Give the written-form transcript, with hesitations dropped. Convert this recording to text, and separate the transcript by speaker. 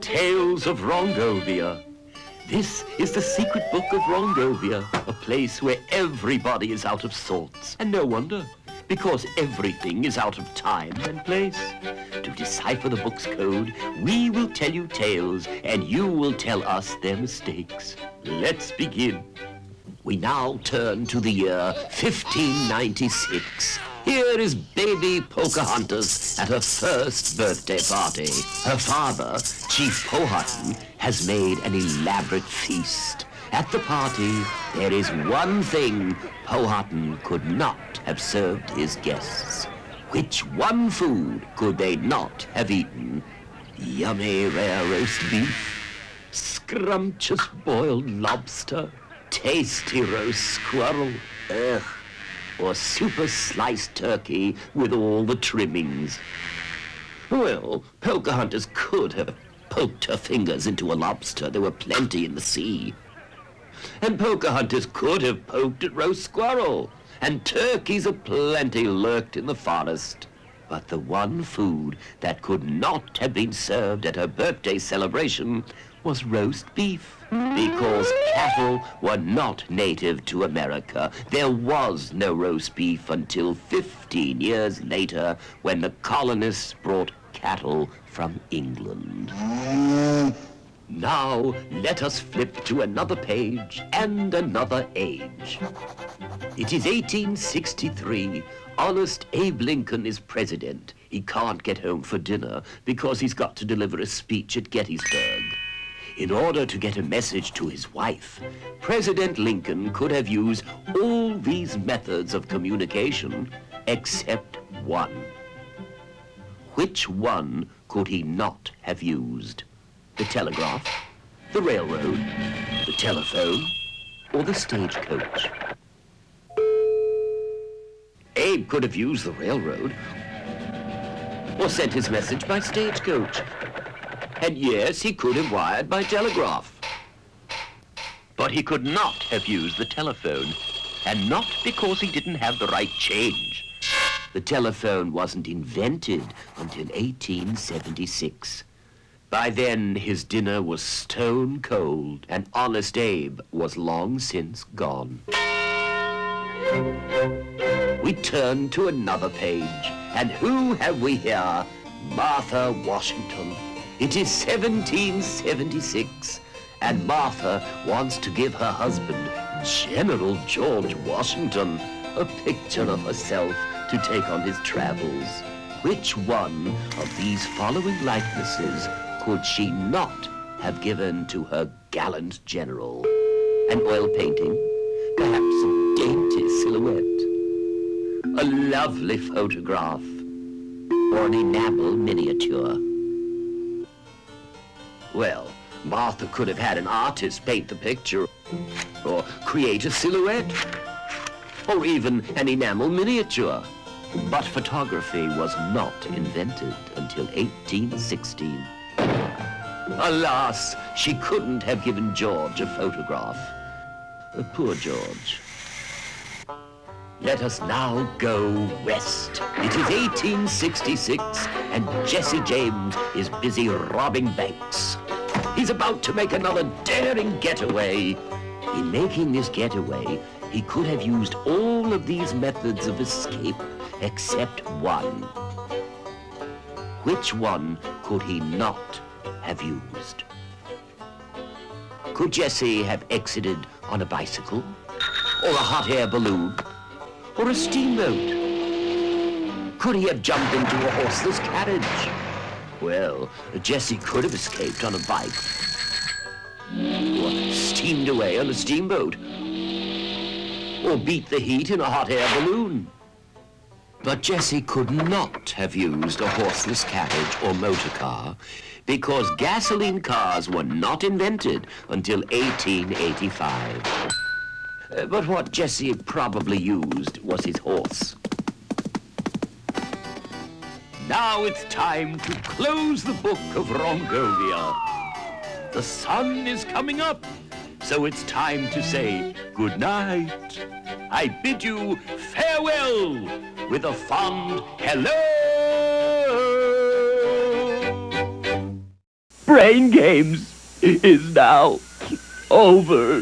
Speaker 1: Tales of Wrongovia. This is the secret book of Wrongovia, a place where everybody is out of sorts. And no wonder, because everything is out of time and place. To decipher the book's code, we will tell you tales, and you will tell us their mistakes. Let's begin. We now turn to the year 1596. Here is baby Pocahontas at her first birthday party. Her father, Chief Powhatan, has made an elaborate feast. At the party, there is one thing Powhatan could not have served his guests. Which one food could they not have eaten? Yummy rare roast beef, scrumptious boiled lobster, tasty roast squirrel, or super sliced turkey with all the trimmings. Well, Pocahontas could have poked her fingers into a lobster. There were plenty in the sea. And Pocahontas could have poked at roast squirrel, and turkeys aplenty lurked in the forest. But the one food that could not have been served at her birthday celebration was roast beef. Because cattle were not native to America, there was no roast beef until 15 years later when the colonists brought cattle from England. Now, let us flip to another page and another age. It is 1863. Honest Abe Lincoln is president. He can't get home for dinner because he's got to deliver a speech at Gettysburg. In order to get a message to his wife, President Lincoln could have used all these methods of communication except one. Which one could he not have used? The telegraph, the railroad, the telephone, or the stagecoach? Abe could have used the railroad or sent his message by stagecoach. And yes, he could have wired by telegraph. But he could not have used the telephone, and not because he didn't have the right change. The telephone wasn't invented until 1876. By then, his dinner was stone cold, and Honest Abe was long since gone. We turn to another page, and who have we here? Martha Washington. It is 1776, and Martha wants to give her husband, General George Washington, a picture of herself to take on his travels. Which one of these following likenesses could she not have given to her gallant general? An oil painting, perhaps a dainty silhouette, a lovely photograph, or an enamel miniature. Well, Martha could have had an artist paint the picture, or create a silhouette, or even an enamel miniature. But photography was not invented until 1816. Alas, she couldn't have given George a photograph. Poor George. Let us now go west. It is 1866, and Jesse James is busy robbing banks. He's about to make another daring getaway. In making this getaway, he could have used all of these methods of escape except one. Which one could he not have used? Could Jesse have exited on a bicycle, or a hot air balloon, or a steamboat? Could he have jumped into a horseless carriage? Well, Jesse could have escaped on a bike, or steamed away on a steamboat, or beat the heat in a hot air balloon. But Jesse could not have used a horseless carriage or motor car because gasoline cars were not invented until 1885. But what Jesse probably used was his horse. Now it's time to close the book of Wrongovia. The sun is coming up, So it's time to say good night. I bid you farewell with a fond hello. Braingames is now over.